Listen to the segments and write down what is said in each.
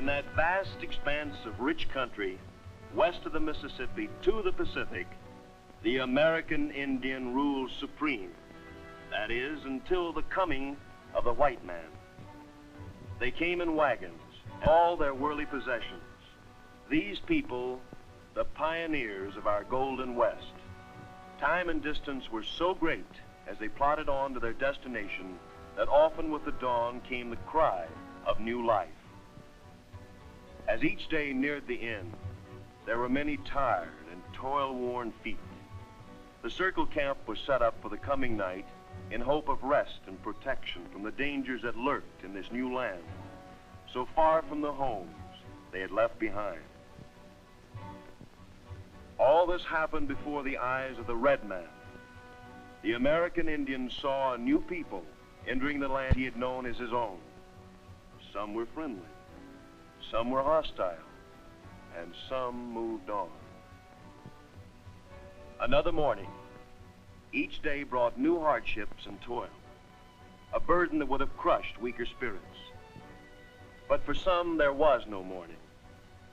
In that vast expanse of rich country, west of the Mississippi to the Pacific, the American Indian rules supreme. That is, until the coming of the white man. They came in wagons, all their worldly possessions. These people, the pioneers of our golden West. Time and distance were so great as they plodded on to their destination that often with the dawn came the cry of new life. As each day neared the end, there were many tired and toil-worn feet. The circle camp was set up for the coming night in hope of rest and protection from the dangers that lurked in this new land, so far from the homes they had left behind. All this happened before the eyes of the red man. The American Indian saw a new people entering the land he had known as his own. Some were friendly, some were hostile, and some moved on. Another morning. Each day brought new hardships and toil, a burden that would have crushed weaker spirits. But for some, there was no morning.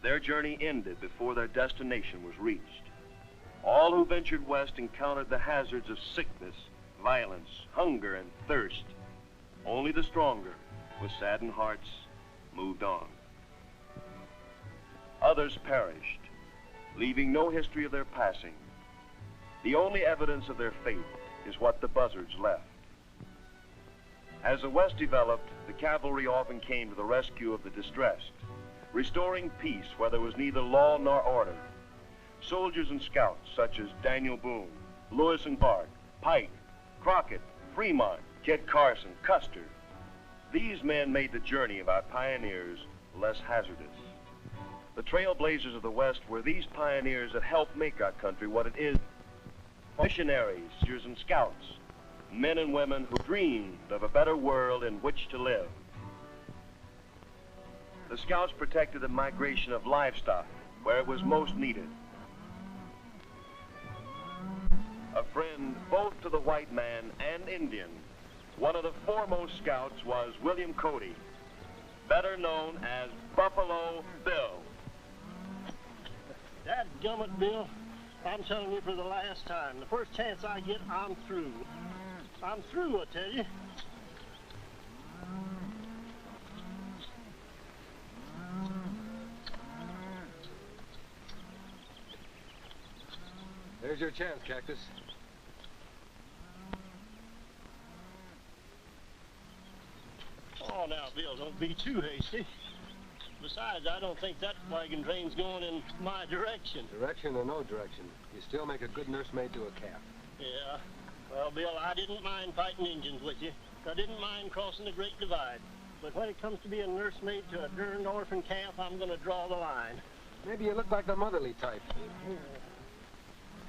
Their journey ended before their destination was reached. All who ventured west encountered the hazards of sickness, violence, hunger, and thirst. Only the stronger, with saddened hearts, moved on. Others perished, leaving no history of their passing. The only evidence of their fate is what the buzzards left. As the West developed, the cavalry often came to the rescue of the distressed, restoring peace where there was neither law nor order. Soldiers and scouts such as Daniel Boone, Lewis and Clark, Pike, Crockett, Fremont, Kit Carson, Custer. These men made the journey of our pioneers less hazardous. The trailblazers of the West were these pioneers that helped make our country what it is. Missionaries, soldiers, and scouts, men and women who dreamed of a better world in which to live. The scouts protected the migration of livestock where it was most needed. A friend both to the white man and Indian, one of the foremost scouts was William Cody, better known as Buffalo Bill. Dadgummit, Bill. I'm telling you for the last time. The first chance I get, I'm through. I'm through, I tell you. There's your chance, Cactus. Oh, now, Bill, don't be too hasty. Besides, I don't think that wagon train's going in my direction. Direction or no direction, you still make a good nursemaid to a calf. Yeah. Well, Bill, I didn't mind fighting Indians with you. I didn't mind crossing the Great Divide. But when it comes to being nursemaid to a darned orphan calf, I'm going to draw the line. Maybe you look like the motherly type.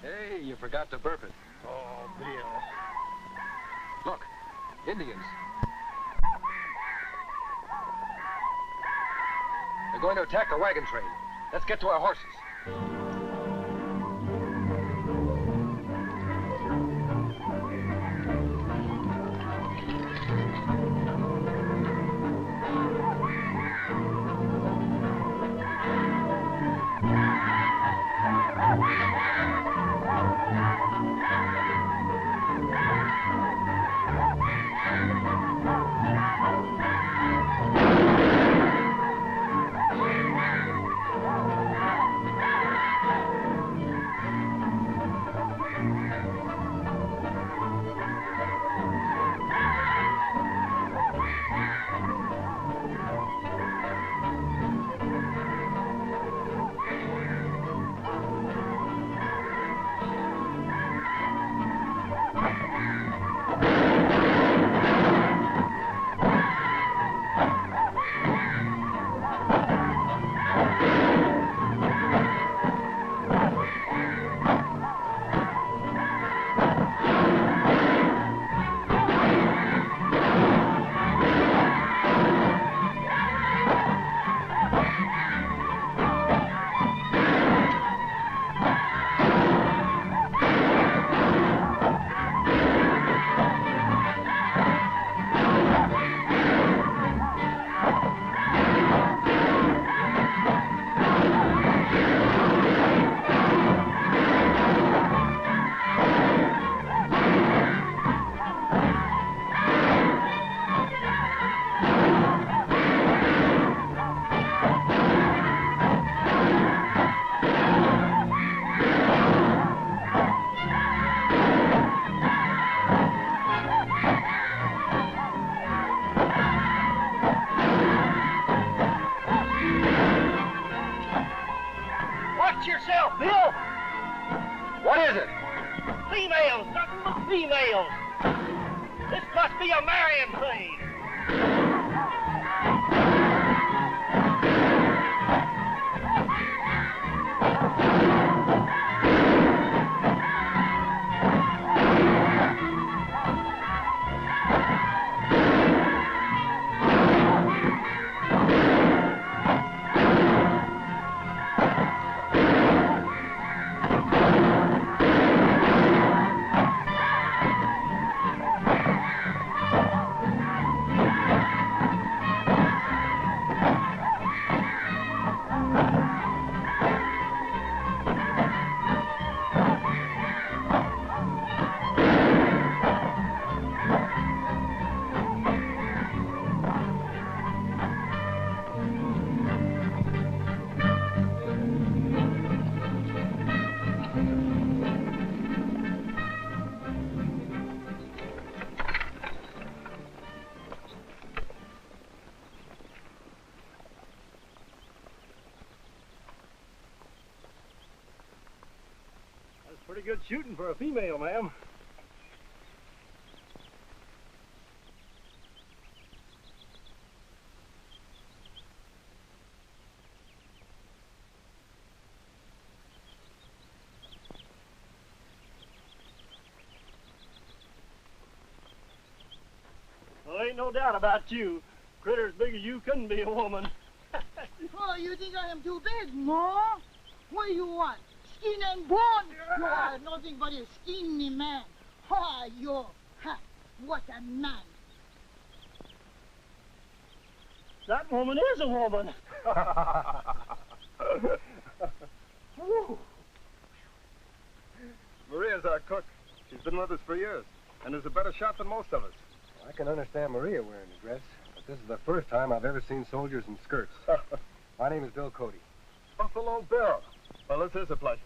Hey, you forgot to burp it. Oh, Bill. Look, Indians. They're going to attack the wagon train. Let's get to our horses. be a marrying train. Pretty good shooting for a female, ma'am. Well, ain't no doubt about you. Critter as big as you couldn't be a woman. Oh, you think I am too big, no? What do you want? Skin and bone? You are nothing but a skinny man. Ha, you. Ha, what a man. That woman is a woman. Maria's our cook. She's been with us for years and is a better shot than most of us. I can understand Maria wearing a dress, but this is the first time I've ever seen soldiers in skirts. My name is Bill Cody. Buffalo Bill. Well, this is a pleasure.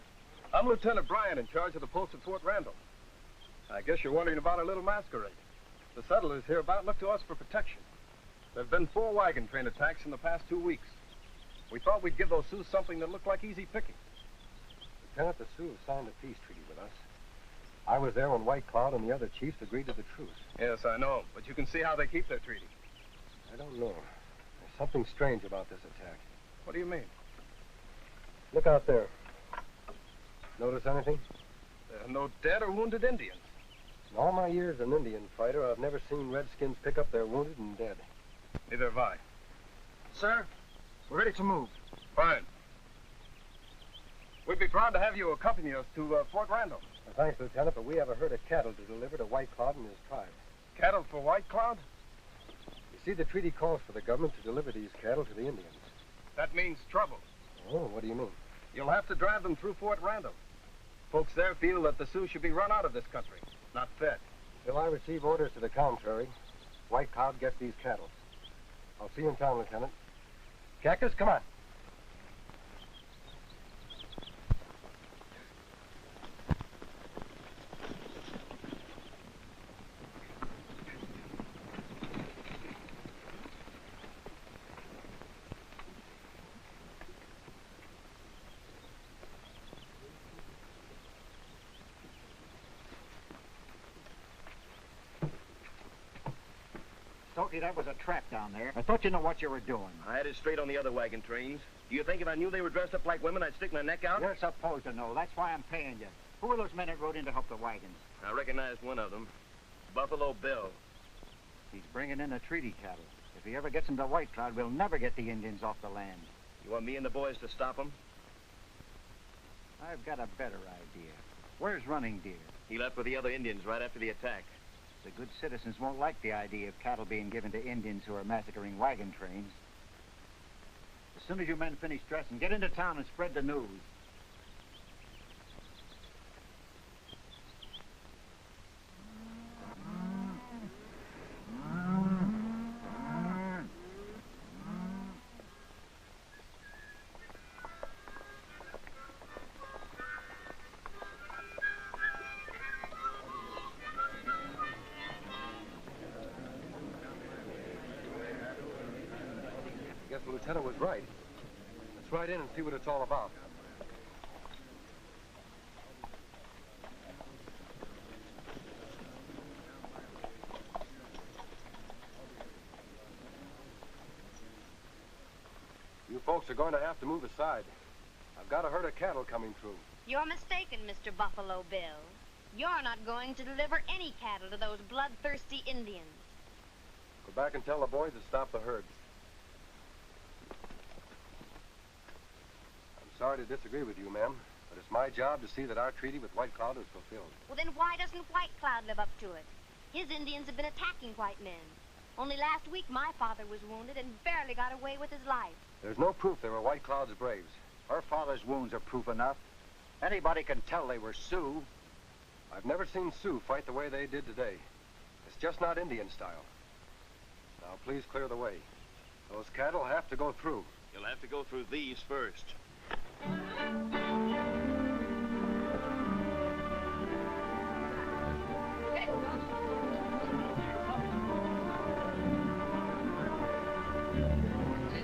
I'm Lieutenant Bryan, in charge of the post at Fort Randall. I guess you're wondering about our little masquerade. The settlers hereabout look to us for protection. There have been 4 wagon train attacks in the past 2 weeks. We thought we'd give those Sioux something that looked like easy picking. Lieutenant, the Sioux signed a peace treaty with us. I was there when White Cloud and the other chiefs agreed to the truce. Yes, I know, but you can see how they keep their treaty. I don't know. There's something strange about this attack. What do you mean? Look out there. Notice anything? There are no dead or wounded Indians. In all my years as an Indian fighter, I've never seen Redskins pick up their wounded and dead. Neither have I. Sir, we're ready to move. Fine. We'd be proud to have you accompany us to Fort Randall. Well, thanks, Lieutenant, but we have a herd of cattle to deliver to White Cloud and his tribe. Cattle for White Cloud? You see, the treaty calls for the government to deliver these cattle to the Indians. That means trouble. Oh, what do you mean? You'll have to drive them through Fort Randall. Folks there feel that the Sioux should be run out of this country, not fed. Till I receive orders to the contrary, White Cloud gets these cattle. I'll see you in town, Lieutenant. Cactus, come on. Stokey, that was a trap down there. I thought you know what you were doing. I had it straight on the other wagon trains. Do you think if I knew they were dressed up like women, I'd stick my neck out? You're supposed to know. That's why I'm paying you. Who were those men that rode in to help the wagons? I recognized one of them. Buffalo Bill. He's bringing in the treaty cattle. If he ever gets into White Cloud, we'll never get the Indians off the land. You want me and the boys to stop him? I've got a better idea. Where's Running Deer? He left with the other Indians right after the attack. The good citizens won't like the idea of cattle being given to Indians who are massacring wagon trains. As soon as you men finish dressing, get into town and spread the news. I guess the lieutenant was right. Let's ride in and see what it's all about. folks are going to have to move aside. I've got a herd of cattle coming through. You're mistaken, Mr. Buffalo Bill. You're not going to deliver any cattle to those bloodthirsty Indians. Go back and tell the boys to stop the herd. I'm sorry to disagree with you, ma'am, but it's my job to see that our treaty with White Cloud is fulfilled. Well, then why doesn't White Cloud live up to it? His Indians have been attacking white men. Only last week, my father was wounded and barely got away with his life. There's no proof they were White Cloud's braves. Her father's wounds are proof enough. Anybody can tell they were Sioux. I've never seen Sioux fight the way they did today. It's just not Indian style. Now, please clear the way. Those cattle have to go through. You'll have to go through these first.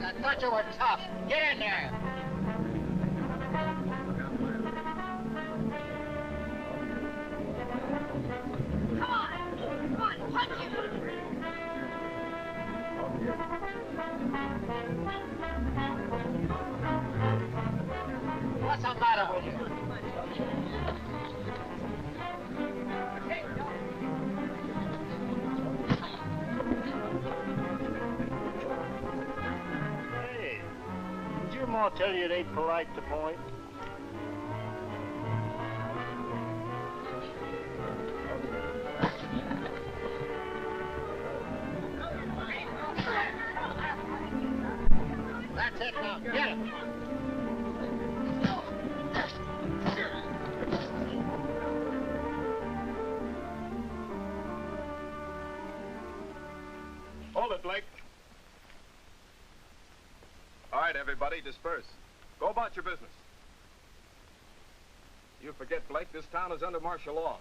I thought you were tough. Get in there. Come on, punch him! What's the matter with you? Hey, did your ma tell you it ain't polite to point? That's it now. Get him. Hold it, Blake. All right, everybody, disperse. Go about your business. You forget, Blake, this town is under martial law.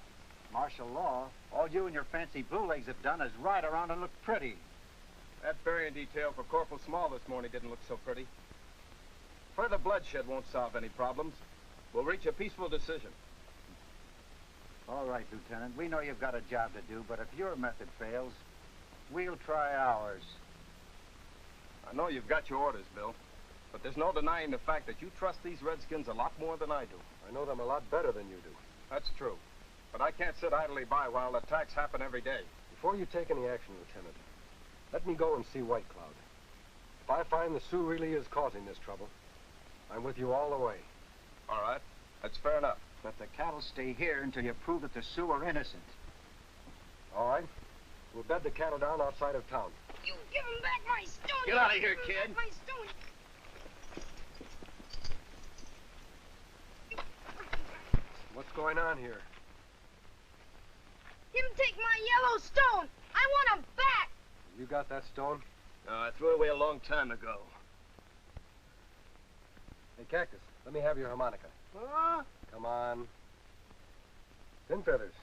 Martial law? All you and your fancy blue legs have done is ride around and look pretty. That burying detail for Corporal Small this morning didn't look so pretty. Further bloodshed won't solve any problems. We'll reach a peaceful decision. All right, Lieutenant. We know you've got a job to do, but if your method fails, we'll try ours. I know you've got your orders, Bill, but there's no denying the fact that you trust these Redskins a lot more than I do. I know them a lot better than you do. That's true. But I can't sit idly by while attacks happen every day. Before you take any action, Lieutenant, let me go and see White Cloud. If I find the Sioux really is causing this trouble, I'm with you all the way. All right. That's fair enough. But the cattle stay here until you prove that the Sioux are innocent. All right? We'll bed the cattle down outside of town. You give him back my stone! Get out of here, Give him kid. back my stone! What's going on here? Him take my yellow stone! I want him back! You got that stone? I threw it away a long time ago. Hey, Cactus, let me have your harmonica. Huh? Come on. Thin Feathers,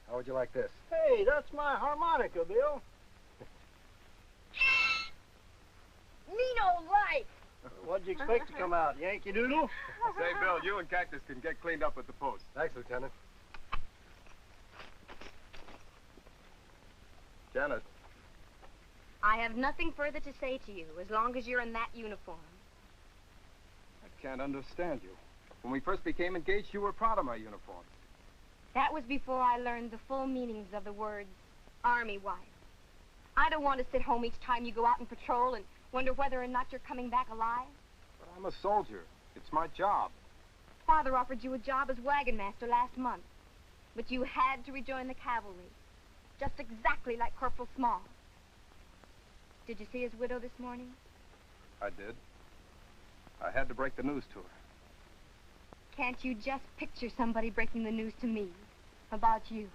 how would you like this? Hey, that's my harmonica, Bill. Me no life! What'd you expect to come out, Yankee Doodle? Say, Bill, you and Cactus can get cleaned up at the post. Thanks, Lieutenant. Janet, I have nothing further to say to you as long as you're in that uniform. I can't understand you. When we first became engaged, you were proud of my uniform. That was before I learned the full meanings of the words Army wife. I don't want to sit home each time you go out and patrol and wonder whether or not you're coming back alive. But I'm a soldier. It's my job. Father offered you a job as wagon master last month, but you had to rejoin the cavalry, just exactly like Corporal Small. Did you see his widow this morning? I did. I had to break the news to her. Can't you just picture somebody breaking the news to me about you?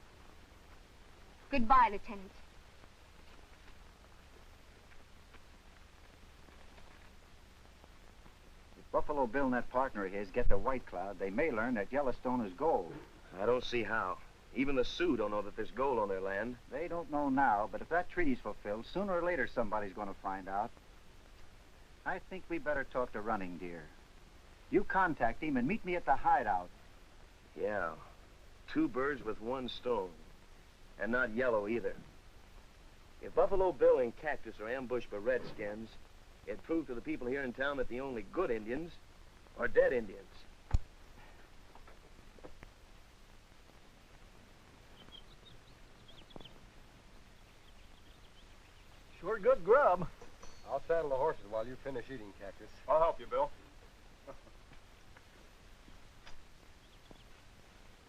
Goodbye, Lieutenant. If Buffalo Bill and that partner of his get to White Cloud, they may learn that Yellowstone is gold. I don't see how. Even the Sioux don't know that there's gold on their land. They don't know now, but if that treaty's fulfilled, sooner or later somebody's going to find out. I think we better talk to Running Deer. You contact him and meet me at the hideout. Yeah. 2 birds with 1 stone. And not yellow either. If Buffalo Bill and Cactus are ambushed by Redskins, It proved to the people here in town that the only good Indians are dead Indians. Sure good grub. I'll saddle the horses while you finish eating, Cactus. I'll help you, Bill.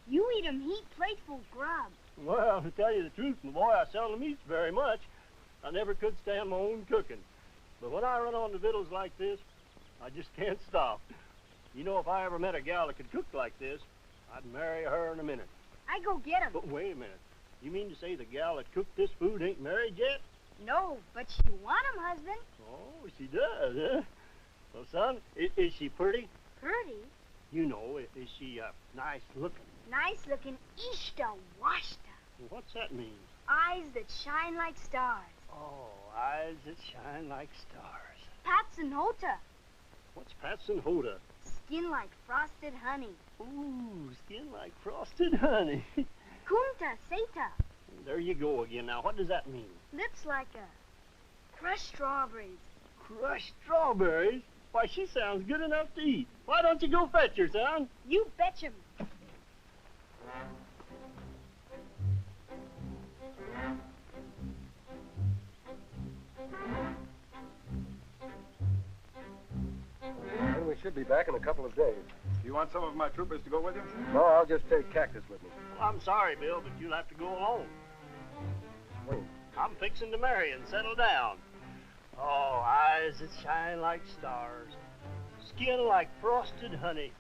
You eat 'em heap plateful grub. Well, to tell you the truth, my boy, I seldom eat very much. I never could stand my own cooking. But when I run on to victuals like this, I just can't stop. You know, if I ever met a gal that could cook like this, I'd marry her in a minute. I go get 'em. But wait a minute. You mean to say the gal that cooked this food ain't married yet? No, but she want 'em, husband. Oh, she does, huh? Well, son, is she pretty? Pretty. You know, is she nice looking? Nice looking Ishta Washta. What's that mean? Eyes that shine like stars. Oh, eyes that shine like stars. Pats and Hota. What's Pats and Hoda? Skin like frosted honey. Ooh, skin like frosted honey. Kunta Seta. There you go again. Now, what does that mean? Lips like crushed strawberries. Crushed strawberries? Why, she sounds good enough to eat. Why don't you go fetch her, son? You betch 'em. Well, we should be back in a couple of days. You want some of my troopers to go with you? No, I'll just take Cactus with me. Well, I'm sorry, Bill, but you'll have to go alone. Wait. I'm fixing to marry and settle down. Oh, eyes that shine like stars, skin like frosted honey,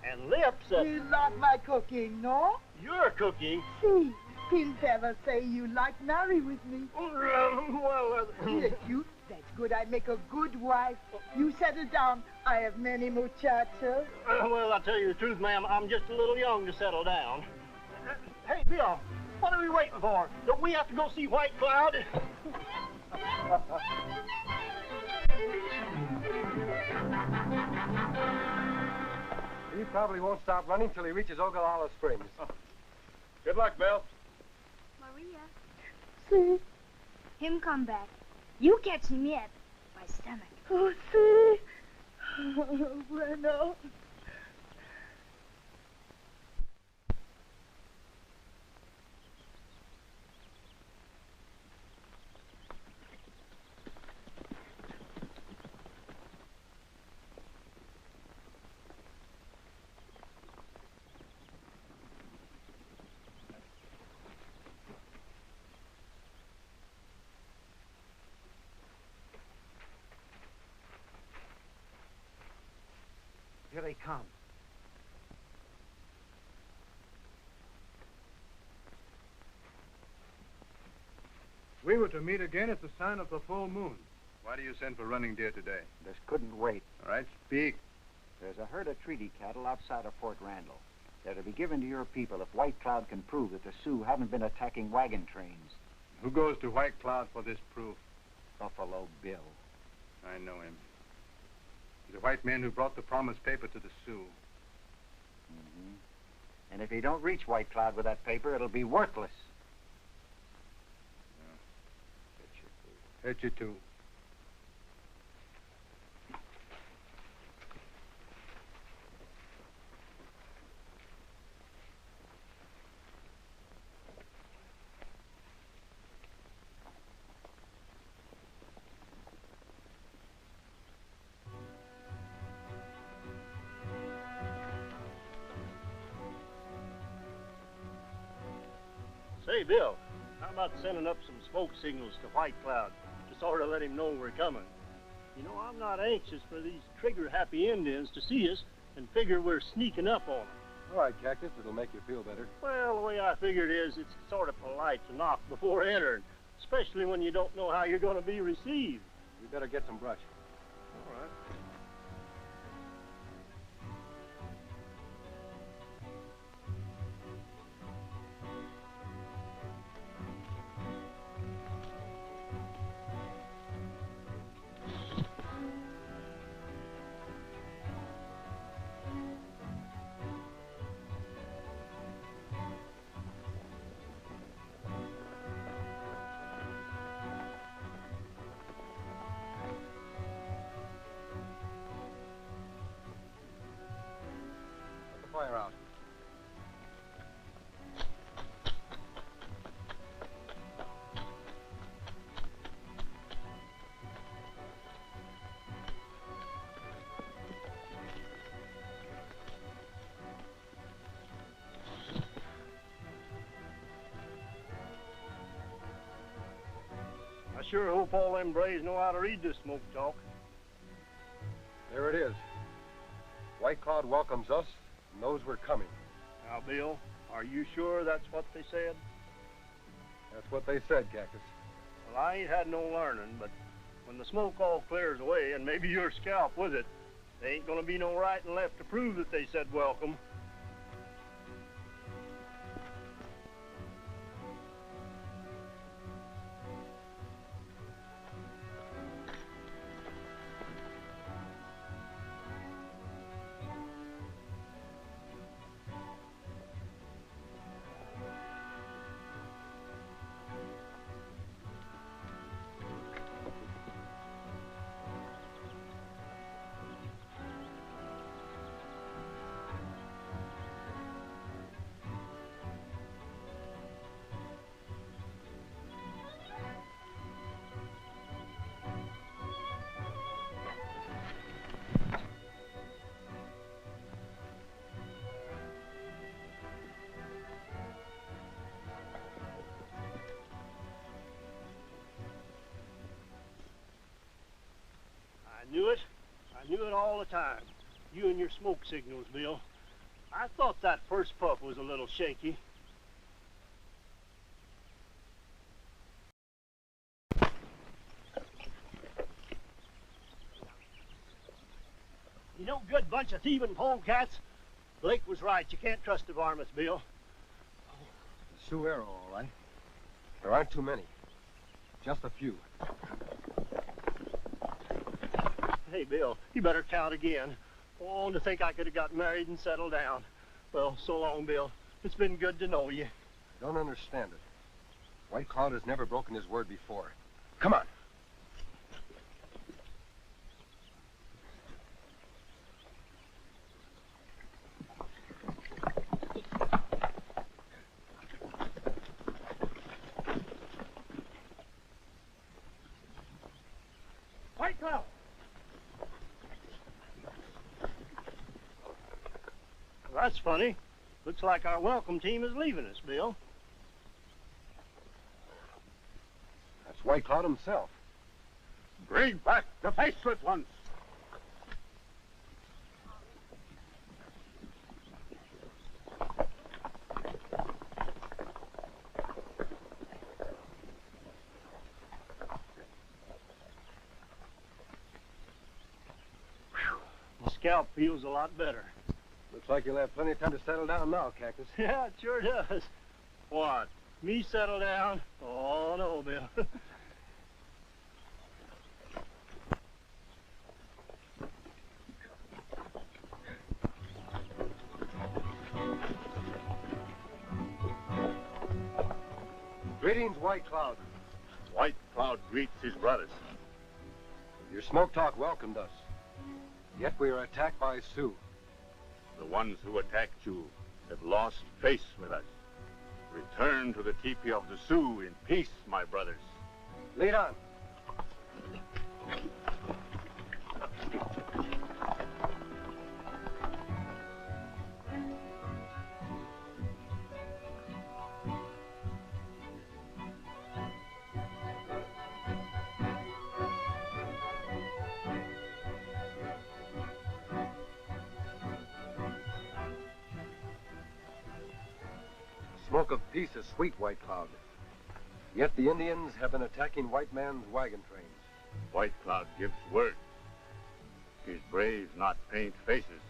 and lips that... You like my cooking, no? You're cooking? See, didn't ever say you like marry with me. Well, You're cute. That's good. I make a good wife. You settle down. I have many muchachos. well, I'll tell you the truth, ma'am. I'm just a little young to settle down. Hey, Bill, what are we waiting for? Don't we have to go see White Cloud? He probably won't stop running till he reaches Ogallala Springs. Good luck, Bill. Maria. See? Him come back. You catch him yet. My stomach. Oh, see? Oh, bueno. Here they come. We were to meet again at the sign of the full moon. Why do you send for running deer today? Just couldn't wait. All right, speak. There's a herd of treaty cattle outside of Fort Randall. They're to be given to your people if White Cloud can prove that the Sioux haven't been attacking wagon trains. Who goes to White Cloud for this proof? Buffalo Bill. I know him. He's a white man who brought the promised paper to the Sioux. Mm-hmm. And if he don't reach White Cloud with that paper, it'll be worthless. Hurt you too. Say, Bill, how about sending up some smoke signals to White Cloud to sort of let him know we're coming? You know, I'm not anxious for these trigger-happy Indians to see us and figure we're sneaking up on them. All right, Cactus, it'll make you feel better. Well, the way I figure it is, it's sort of polite to knock before entering, especially when you don't know how you're going to be received. We better get some brush. All right. sure hope all them braves know how to read this smoke talk. There it is. White Cloud welcomes us and knows we're coming. Now, Bill, are you sure that's what they said? That's what they said, Cactus. Well, I ain't had no learning, but when the smoke all clears away, and maybe your scalp with it, there ain't gonna be no right and left to prove that they said welcome. I knew it all the time. You and your smoke signals, Bill. I thought that first puff was a little shaky. You know, good bunch of thieving polecats. Blake was right. You can't trust the varmints, Bill. The Sioux arrow, all right. There aren't too many. Just a few. Hey, Bill, you better count again. Oh, to think I could have got married and settled down. Well, so long, Bill. It's been good to know you. Don't understand it. White Cloud has never broken his word before. Come on. White Cloud! That's funny. Looks like our welcome team is leaving us, Bill. That's White Cloud himself. Bring back the faceless ones. The scalp feels a lot better. Looks like you'll have plenty of time to settle down now, Cactus. Yeah, it sure does. What? Me settle down? Oh, no, Bill. Greetings, White Cloud. White Cloud greets his brothers. Your smoke talk welcomed us. Yet we are attacked by Sioux. The ones who attacked you have lost face with us. Return to the teepee of the Sioux in peace, my brothers. Lead on. Smoke of peace is sweet, White Cloud. Yet the Indians have been attacking white man's wagon trains. White Cloud gives word. His braves not paint faces,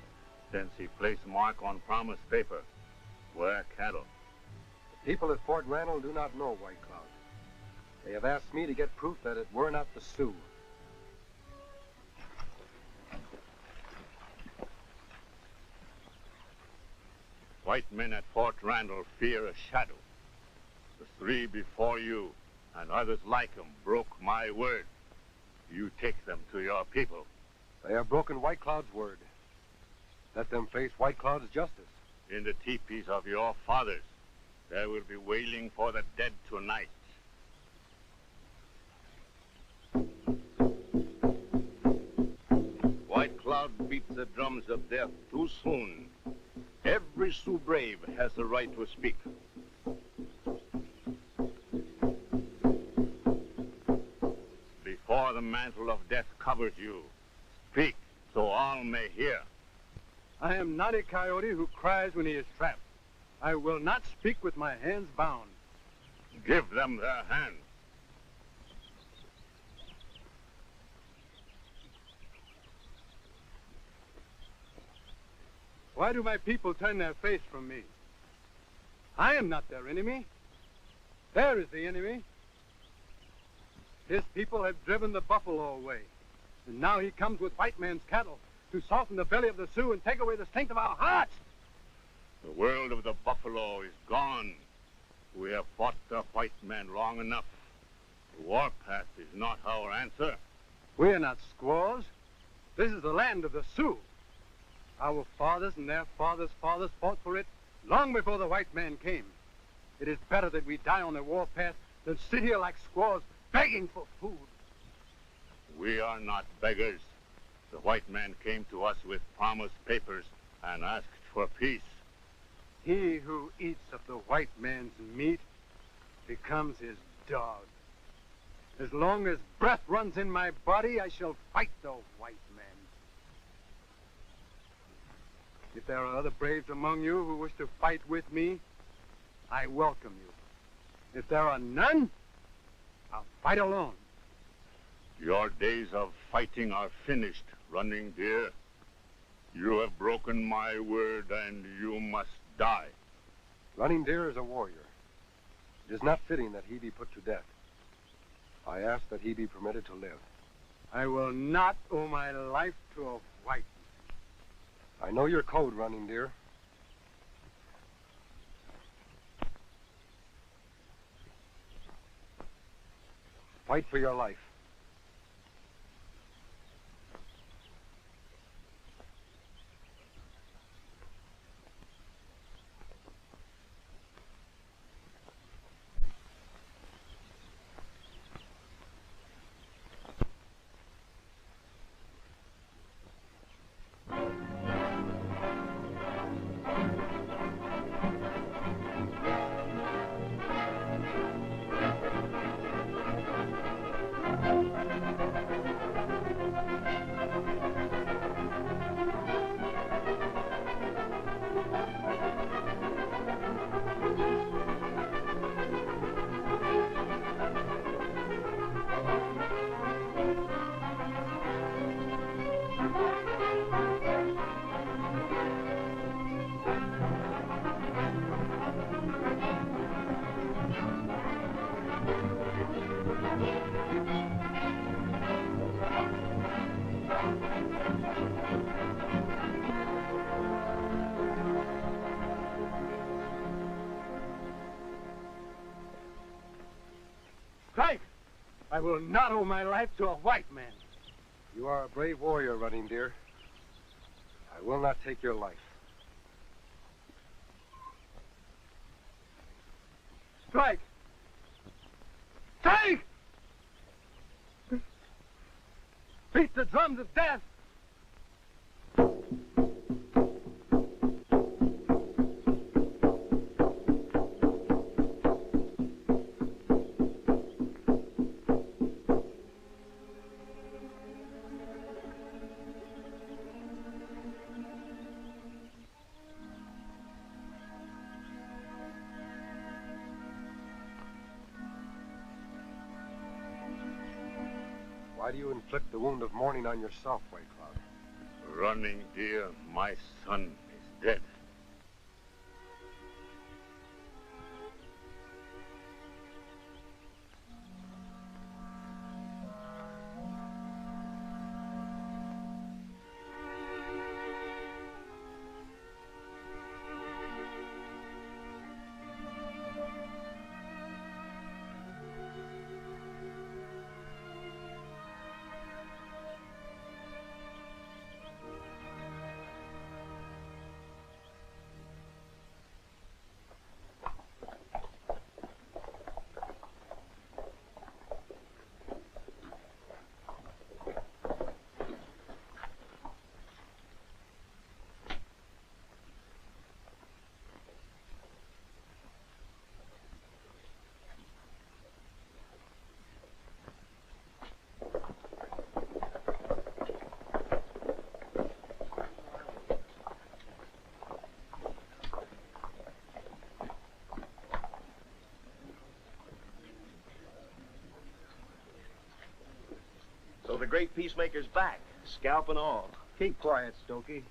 since he placed mark on promise paper. Where cattle. The people at Fort Randall do not know White Cloud. They have asked me to get proof that it were not the Sioux. White men at Fort Randall fear a shadow. The three before you and others like them broke my word. You take them to your people. They have broken White Cloud's word. Let them face White Cloud's justice. In the teepees of your fathers, there will be wailing for the dead tonight. White Cloud beats the drums of death too soon. Every Sioux brave has the right to speak. before the mantle of death covers you. Speak, so all may hear. I am not a coyote who cries when he is trapped. I will not speak with my hands bound. Give them their hands. Why do my people turn their face from me? I am not their enemy. There is the enemy. His people have driven the buffalo away. And now he comes with white man's cattle to soften the belly of the Sioux and take away the strength of our hearts. The world of the buffalo is gone. We have fought the white man long enough. The warpath is not our answer. We are not squaws. This is the land of the Sioux. Our fathers and their fathers' fathers fought for it long before the white man came. It is better that we die on the warpath than sit here like squaws begging for food. We are not beggars. The white man came to us with promised papers and asked for peace. He who eats of the white man's meat becomes his dog. As long as breath runs in my body, I shall fight the white man. If there are other braves among you who wish to fight with me, I welcome you. If there are none, I'll fight alone. Your days of fighting are finished, Running Deer. You have broken my word, and you must die. Running Deer is a warrior. It is not fitting that he be put to death. I ask that he be permitted to live. I will not owe my life to a white man. I know your code, Running Deer. Fight for your life. Strike! I will not owe my life to a white man. You are a brave warrior, Running Deer. I will not take your life. Strike! Strike! Beat the drums of death! Why do you inflict the wound of mourning on yourself, White Cloud? Running Deer, my son is dead. the great peacemaker's back, scalp and all. Keep quiet, Stokey.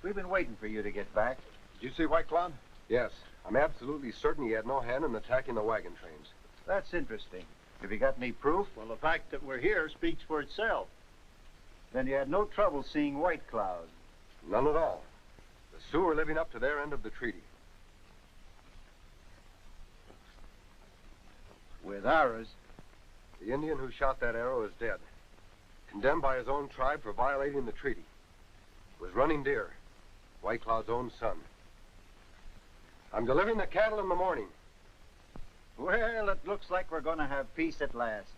We've been waiting for you to get back. Did you see White Cloud? Yes, I'm absolutely certain he had no hand in attacking the wagon trains. That's interesting. Have you got any proof? Well, the fact that we're here speaks for itself. Then you had no trouble seeing White Cloud. None at all. The Sioux are living up to their end of the treaty. With ours. The Indian who shot that arrow is dead. Condemned by his own tribe for violating the treaty. It was Running Deer, White Cloud's own son. I'm delivering the cattle in the morning. Well, it looks like we're going to have peace at last.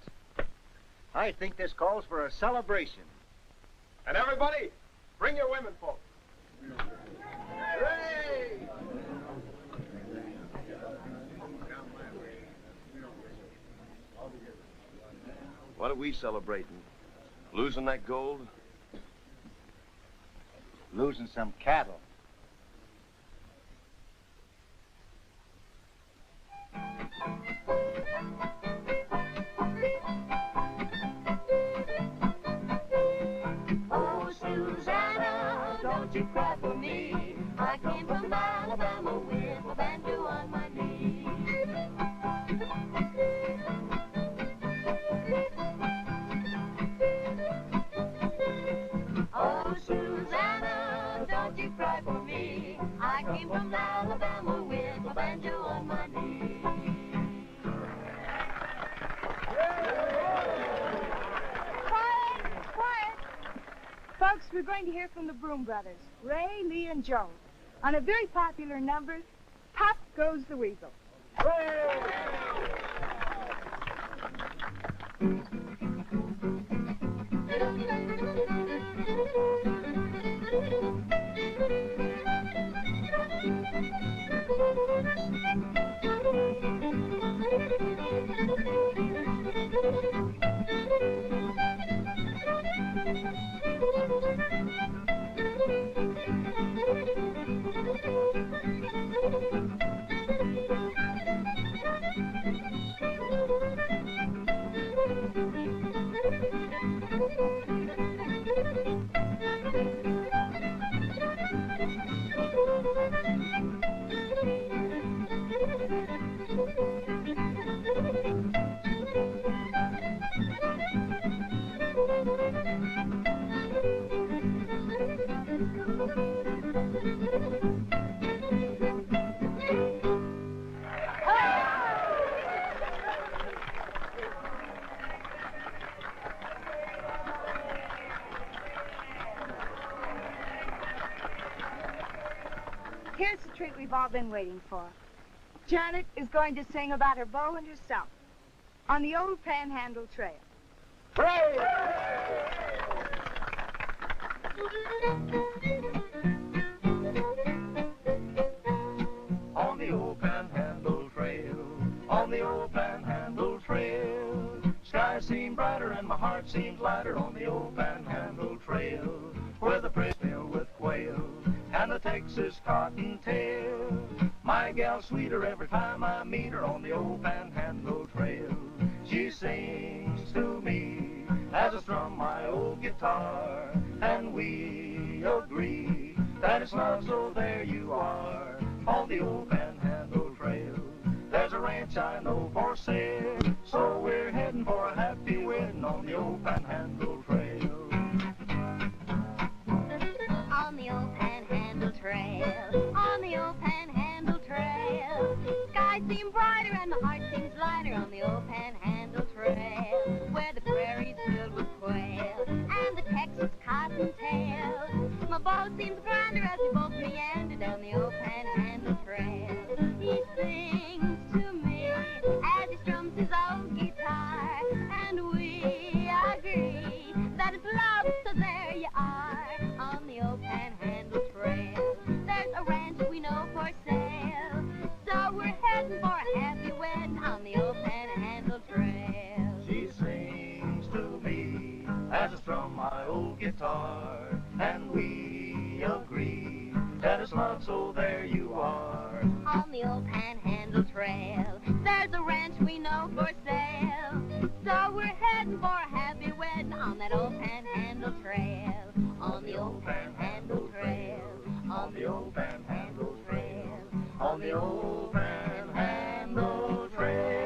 I think this calls for a celebration. And everybody, bring your women folks. Hooray! What are we celebrating? Losing that gold? Losing some cattle. Oh, Susanna, don't you cry for me. I came from Alabama with my banjo on my knee. Oh, Susanna, don't you cry for me. I came from Alabama with my banjo on my knee. Quiet! Folks, we're going to hear from the Broom Brothers, Ray, Lee, and Joe, on a very popular number, Pop Goes the Weasel. Here's the treat we've all been waiting for. Janet is going to sing about her beau and herself on the old Panhandle Trail. On the old Panhandle Trail, on the old Panhandle Trail, skies seem brighter and my heart seems lighter on the old Panhandle Trail, where the prairies fill with quail and the Texas cottontail. My gal's sweeter every time I meet her on the old Panhandle Trail. She sings to me as I strum my old guitar, and we agree that it's love, so there you are on the old Panhandle Trail. There's a ranch I know for sale, so we're heading for a happy wedding on the old Panhandle Trail. On the old Panhandle Trail, on the old Panhandle Trail, skies seem brighter and my heart seems lighter on the old Panhandle Trail, where the prairie's filled with quail and the Texas cottontail. My bow seems grander as we both meander down the old Panhandle Trail. He sings to me as he strums his old guitar, and we agree that it's love, so there you are on the old Panhandle Trail. There's a ranch we know for sale, so we're heading for a happy wedding on the old Panhandle Trail. She sings to me as I strum my old guitar, and we agree that it's love, so there you are on the old Panhandle Trail. There's a ranch we know for sale, so we're heading for a happy wedding on that old Panhandle Trail, on the old Panhandle Trail, on the old Panhandle Trail, on the old Panhandle Trail.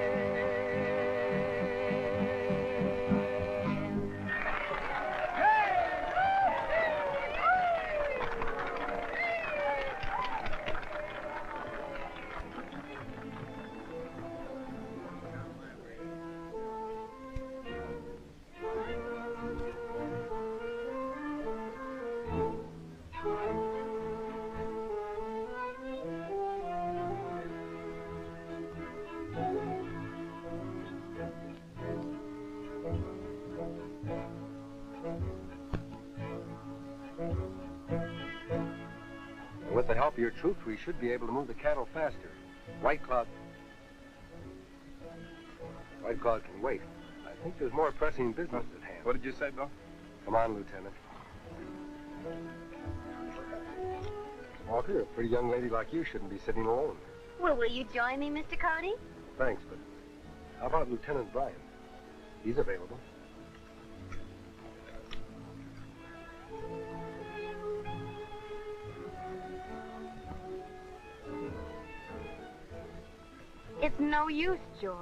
With the help of your troops, we should be able to move the cattle faster. White Cloud can wait. I think there's more pressing business at hand. What did you say, Bill? Come on, Lieutenant. Walker, a pretty young lady like you shouldn't be sitting alone. Well, will you join me, Mr. Cody? Thanks, but how about Lieutenant Bryan? He's available. It's no use, George.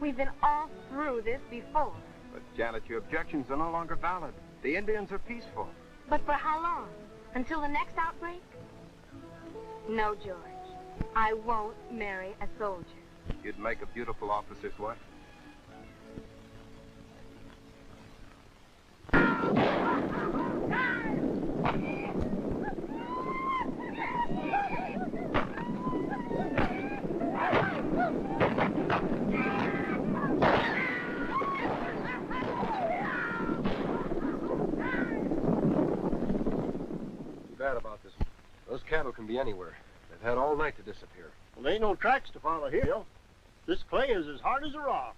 We've been all through this before. But, Janet, your objections are no longer valid. The Indians are peaceful. But for how long? Until the next outbreak? No, George. I won't marry a soldier. You'd make a beautiful officer's wife. About this. Those cattle can be anywhere. They've had all night to disappear. Well, there ain't no tracks to follow here, Bill. This clay is as hard as a rock.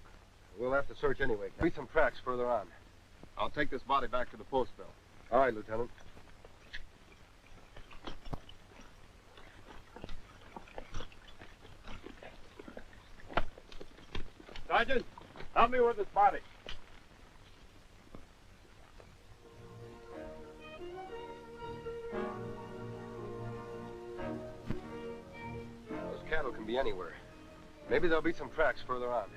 We'll have to search anyway. There'll be some tracks further on. I'll take this body back to the post, Bill. All right, Lieutenant. Sergeant, help me with this body. Cattle can be anywhere. Maybe there'll be some tracks further on.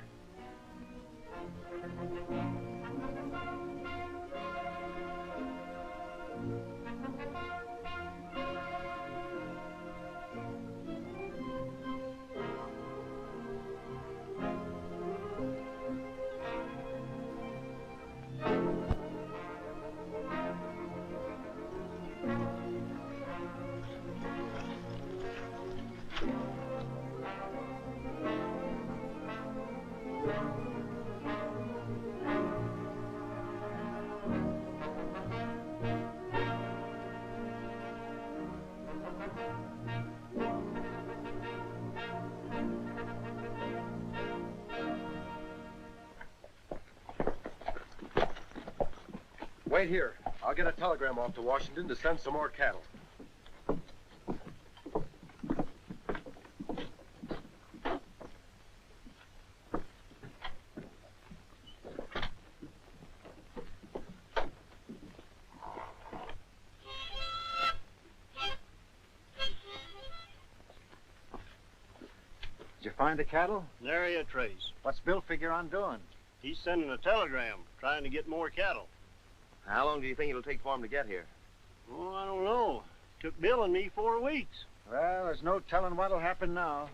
Wait here. I'll get a telegram off to Washington to send some more cattle. Did you find the cattle? Nary a trace. What's Bill figure on doing? He's sending a telegram, trying to get more cattle. How long do you think it'll take for him to get here? Oh, I don't know. Took Bill and me 4 weeks. Well, there's no telling what'll happen now.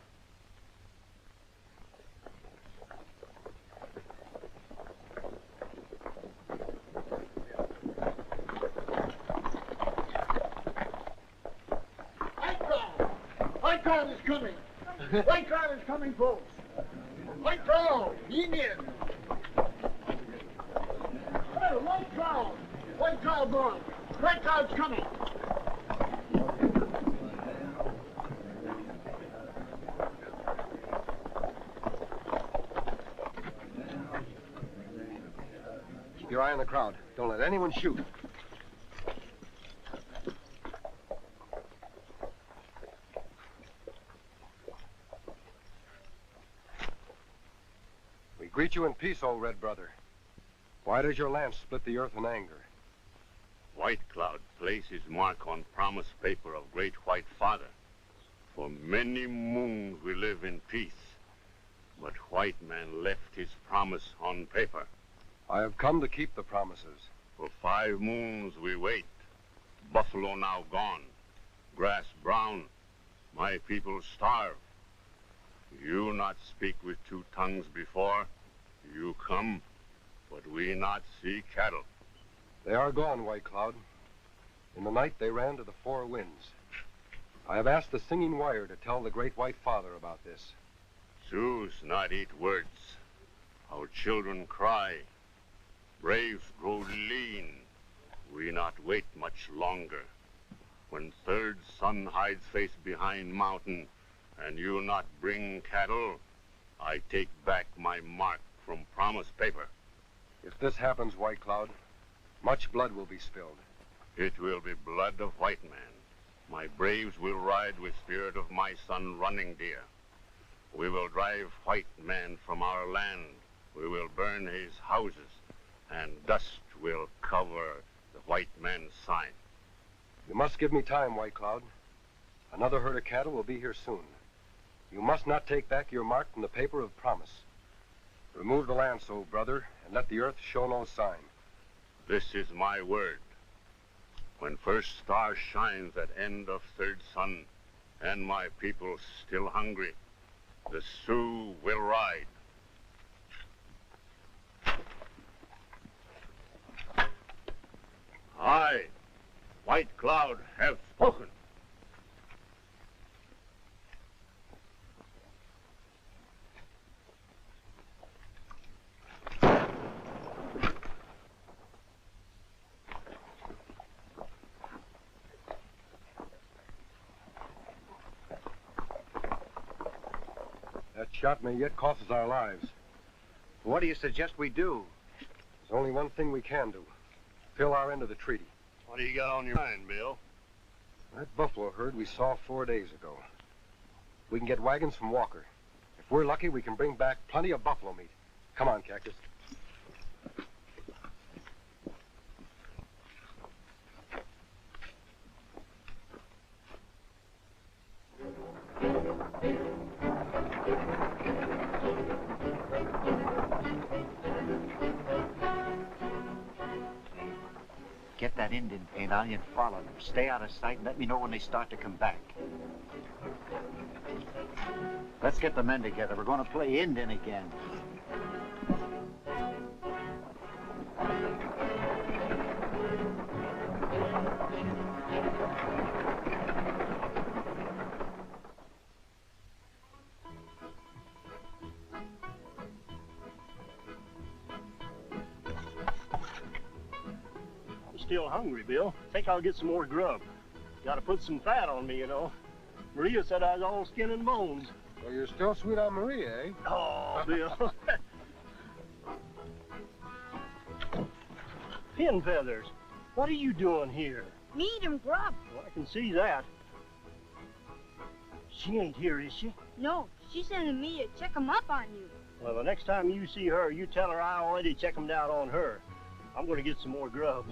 White crowd is coming. White crowd is coming, folks. White crowd, Indian. Hey, white crowd. White crowd going. White crowd's coming. Keep your eye on the crowd. Don't let anyone shoot. We greet you in peace, old red brother. Why does your lance split the earth in anger? White Cloud placed his mark on promise paper of Great White Father. For many moons we live in peace, but White Man left his promise on paper. I have come to keep the promises. For 5 moons we wait. Buffalo now gone, grass brown, my people starve. You not speak with 2 tongues before, you come, but we not see cattle. They are gone, White Cloud. In the night they ran to the 4 winds. I have asked the singing wire to tell the Great White Father about this. Sioux not eat words. Our children cry. Braves grow lean. We not wait much longer. When third sun hides face behind mountain, and you not bring cattle, I take back my mark from promise paper. If this happens, White Cloud, much blood will be spilled. It will be blood of White Man. My braves will ride with spirit of my son Running Deer. We will drive White Man from our land. We will burn his houses, and dust will cover the White Man's sign. You must give me time, White Cloud. Another herd of cattle will be here soon. You must not take back your mark from the paper of promise. Remove the lance, O brother, and let the earth show no sign. This is my word. When first star shines at end of third sun, and my people still hungry, the Sioux will ride. I, White Cloud, have spoken. That shot may yet cost us our lives. What do you suggest we do? There's only one thing we can do. Fill our end of the treaty. What do you got on your mind, Bill? That buffalo herd we saw 4 days ago. We can get wagons from Walker. If we're lucky, we can bring back plenty of buffalo meat. Come on, Cactus. Get that Indian paint on you and follow them. Stay out of sight and let me know when they start to come back. Let's get the men together. We're going to play Indian again. Still hungry, Bill. Think I'll get some more grub. Gotta put some fat on me, you know. Maria said I was all skin and bones. Well, you're still sweet on Maria, eh? Oh, Bill. Pin feathers. What are you doing here? Meat and grub. Well, I can see that. She ain't here, is she? No, she's sending me to check 'em up on you. Well, the next time you see her, you tell her I already checked 'em down on her. I'm gonna get some more grub.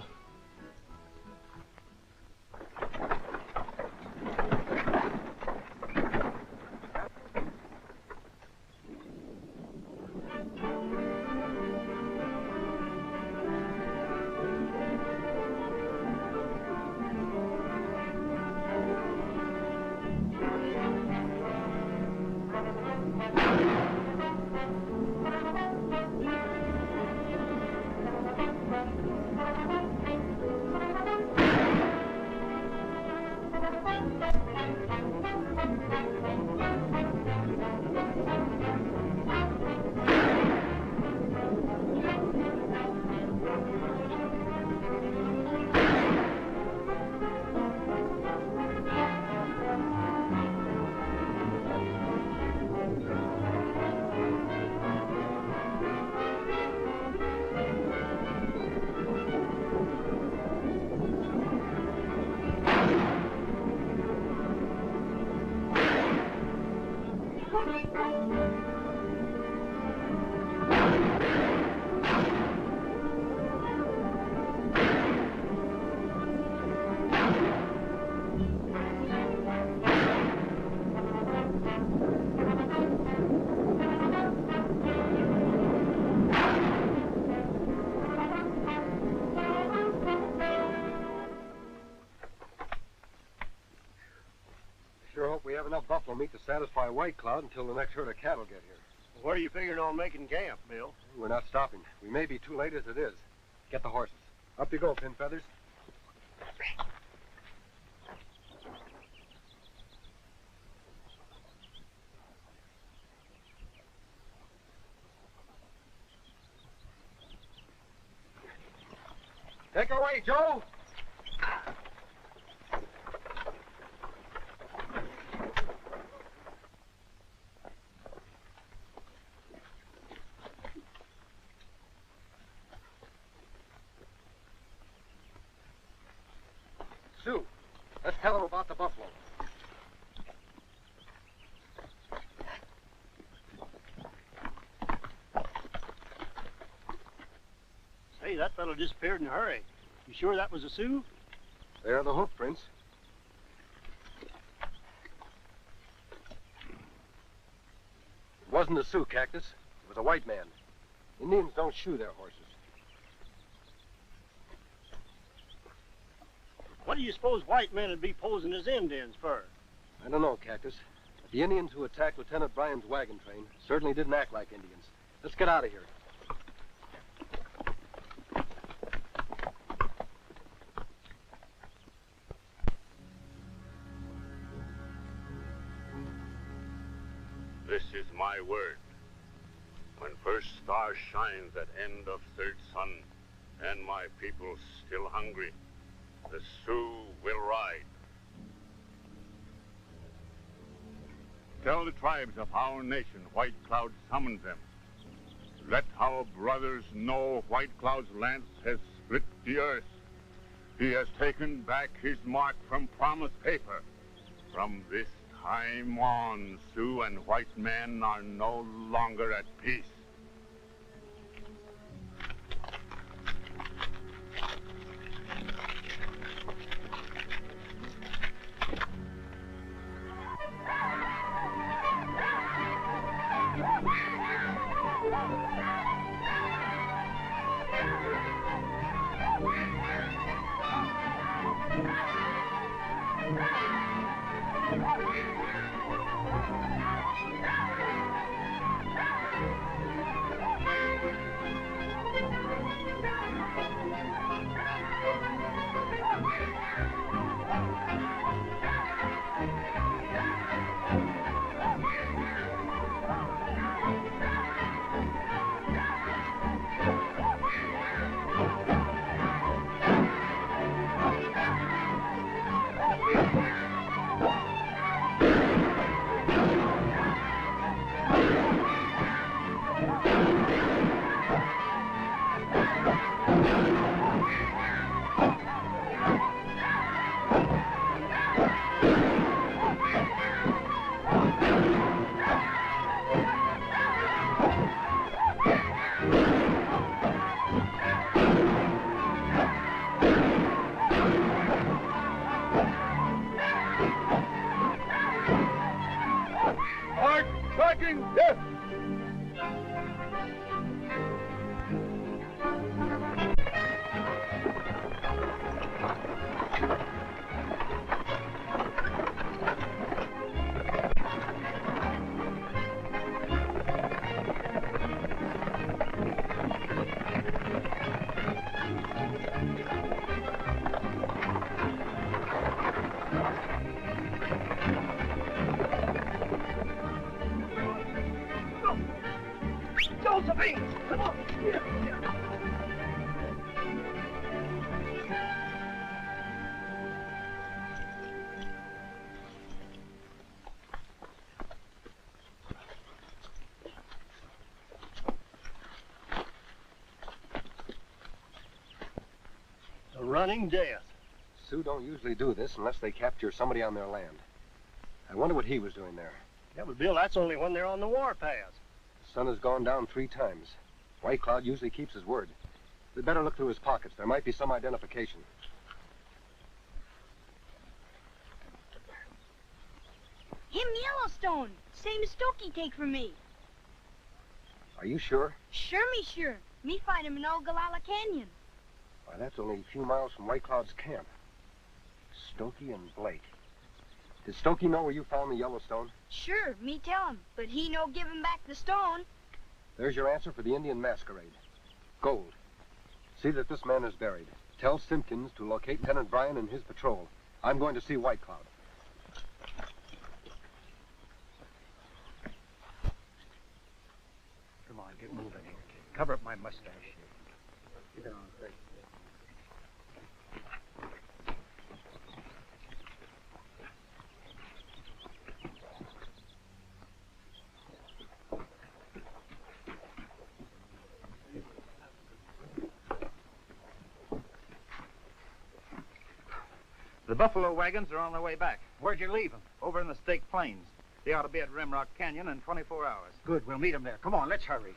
enough buffalo meat to satisfy White Cloud until the next herd of cattle get here. Where are you figuring on making camp, Bill? We're not stopping. We may be too late as it is. Get the horses. Up you go, Pin Feathers. Take her away, Joe! Sue, let's tell them about the buffalo. Hey, that fellow disappeared in a hurry. You sure that was a Sioux? There are the hoof prints. It wasn't a Sioux, Cactus. It was a white man. Indians don't shoe their horses. What do you suppose white men would be posing as Indians for? I don't know, Cactus. But the Indians who attacked Lieutenant Bryan's wagon train certainly didn't act like Indians. Let's get out of here. This is my word. When first star shines at end of third sun, and my people still hungry, the Sioux will ride. Tell the tribes of our nation White Cloud summons them. Let our brothers know White Cloud's lance has split the earth. He has taken back his mark from promise paper. From this time on, Sioux and white men are no longer at peace. Yes! Come on. Here. A running death. Sioux don't usually do this unless they capture somebody on their land. I wonder what he was doing there. Yeah, but Bill, that's only when they're on the warpath. The sun has gone down 3 times. White Cloud usually keeps his word. We'd better look through his pockets. There might be some identification. Him Yellowstone. Same as Stokey take from me. Are you sure? Sure, me sure. Me find him in Ogallala Canyon. Why, that's only a few miles from White Cloud's camp. Stokey and Blake. Did Stokey know where you found the Yellowstone? Sure, me tell him, but he no give him back the stone. There's your answer for the Indian masquerade. Gold. See that this man is buried. Tell Simpkins to locate Lieutenant Bryan and his patrol. I'm going to see White Cloud. Come on, get moving here. Cover up my mustache. Get on, quick. The buffalo wagons are on their way back. Where'd you leave them? Over in the Stake Plains. They ought to be at Rimrock Canyon in 24 hours. Good, we'll meet them there. Come on, let's hurry.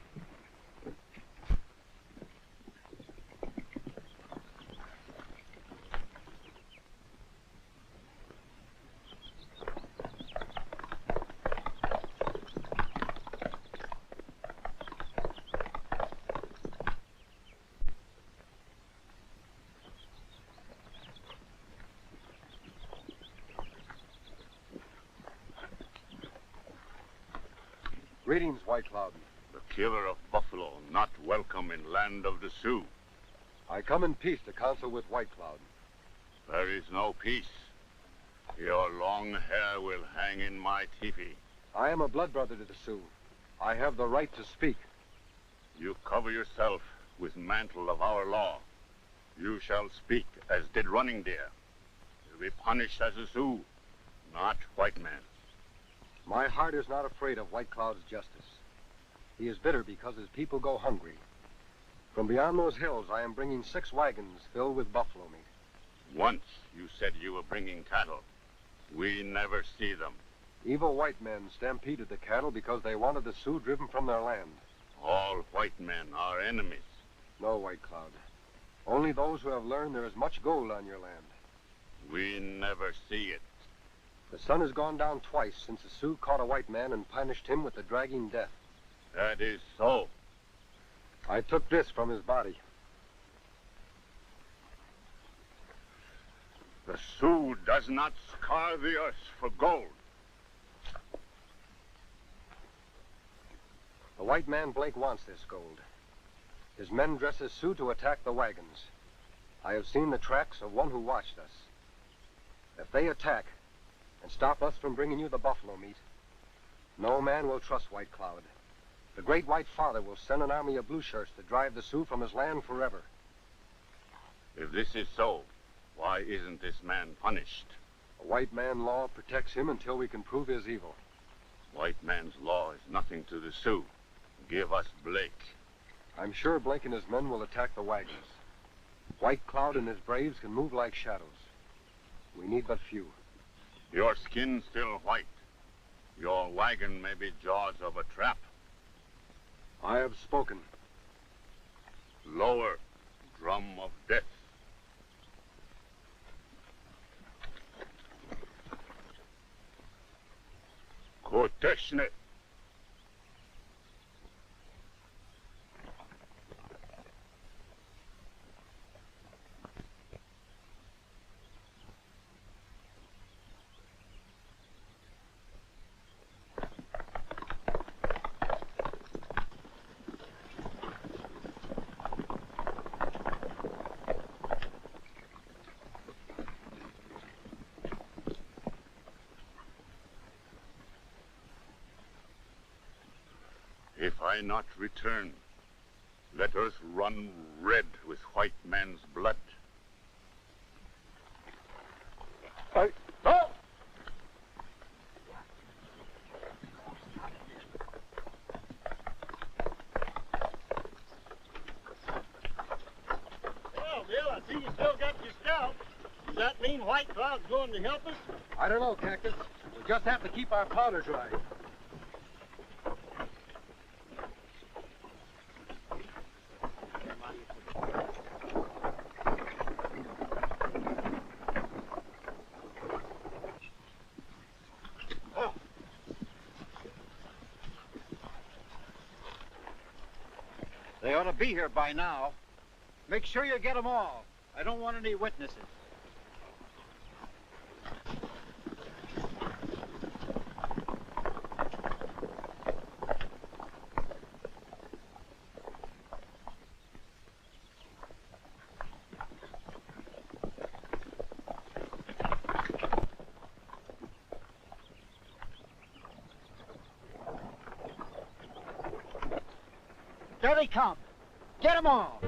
Greetings, White Cloud. The killer of buffalo, not welcome in land of the Sioux. I come in peace to counsel with White Cloud. There is no peace. Your long hair will hang in my teepee. I am a blood brother to the Sioux. I have the right to speak. You cover yourself with mantle of our law. You shall speak as did Running Deer. You'll be punished as a Sioux, not white man. My heart is not afraid of White Cloud's justice. He is bitter because his people go hungry. From beyond those hills, I am bringing 6 wagons filled with buffalo meat. Once you said you were bringing cattle. We never see them. Evil white men stampeded the cattle because they wanted the Sioux driven from their land. All white men are enemies. No, White Cloud. Only those who have learned there is much gold on your land. We never see it. The sun has gone down twice since the Sioux caught a white man and punished him with the dragging death. That is so. I took this from his body. The Sioux does not scar the earth for gold. The white man Blake wants this gold. His men dress as Sioux to attack the wagons. I have seen the tracks of one who watched us. If they attack and stop us from bringing you the buffalo meat, no man will trust White Cloud. The great White Father will send an army of blue shirts to drive the Sioux from his land forever. If this is so, why isn't this man punished? A white man law protects him until we can prove his evil. White man's law is nothing to the Sioux. Give us Blake. I'm sure Blake and his men will attack the wagons. White Cloud and his braves can move like shadows. We need but few. Your skin's still white. Your wagon may be jaws of a trap. I have spoken. Lower, drum of death. Koteshne. If I not return, let earth run red with white man's blood. Oh! Well, Bill, I see you still got your scalp. Does that mean White Cloud's going to help us? I don't know, Cactus. We'll just have to keep our powder dry. They ought to be here by now. Make sure you get them all. I don't want any witnesses. There they come. Get them all.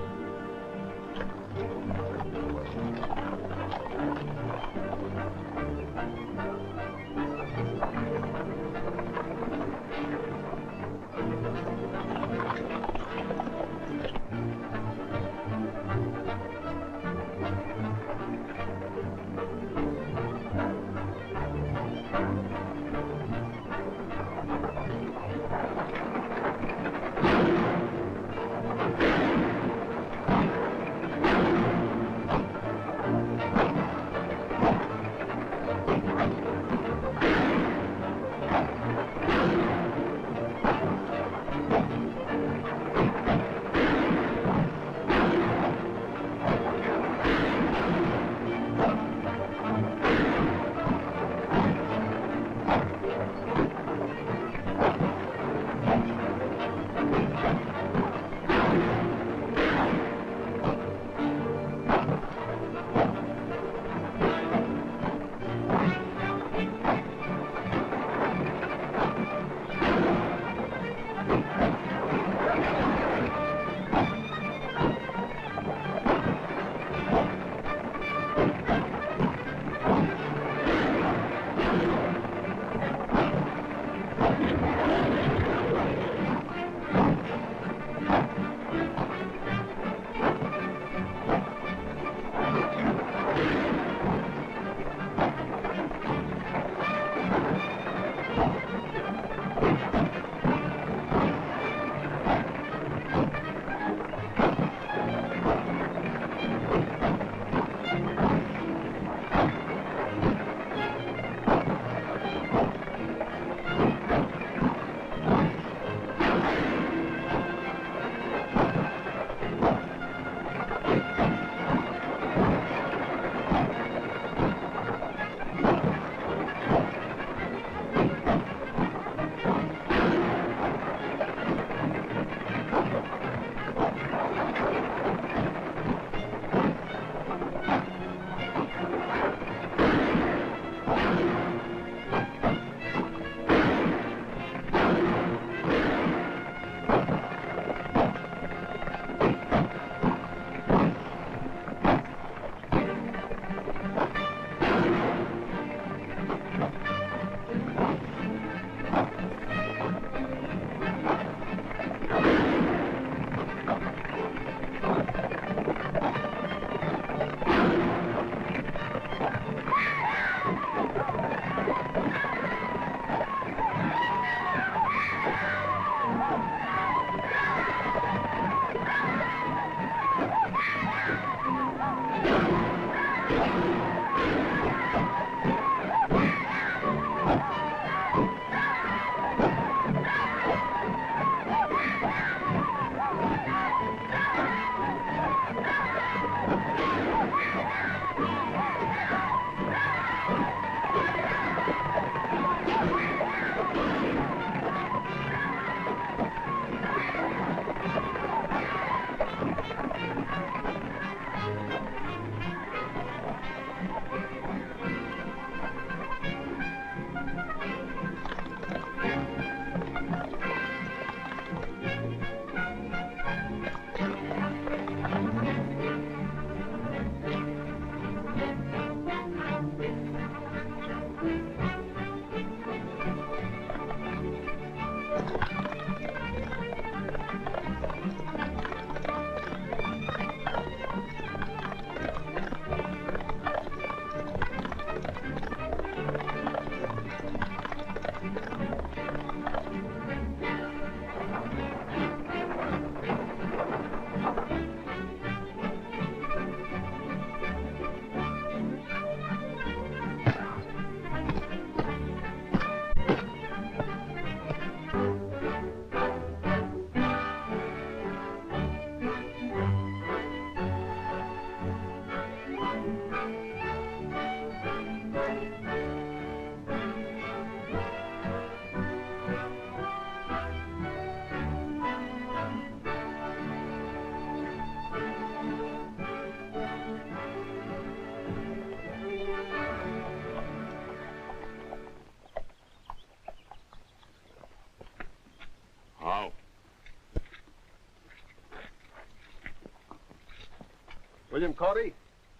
William Cody,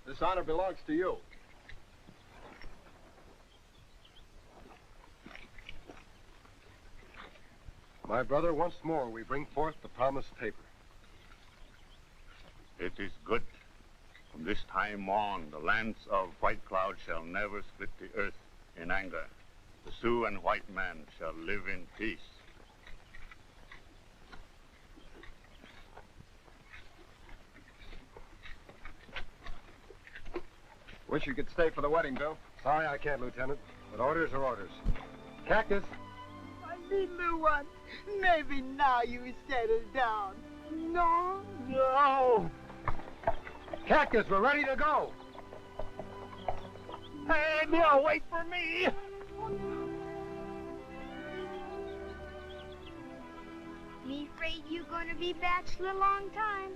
this honor belongs to you. My brother, once more we bring forth the promised paper. It is good. From this time on, the lands of White Cloud shall never split the earth in anger. The Sioux and white man shall live in peace. Wish you could stay for the wedding, Bill. Sorry I can't, Lieutenant, but orders are orders. Cactus. My little one, maybe now you settle down. No? No! Cactus, we're ready to go. Hey, Bill, wait for me! Me afraid you gonna be bachelor a long time.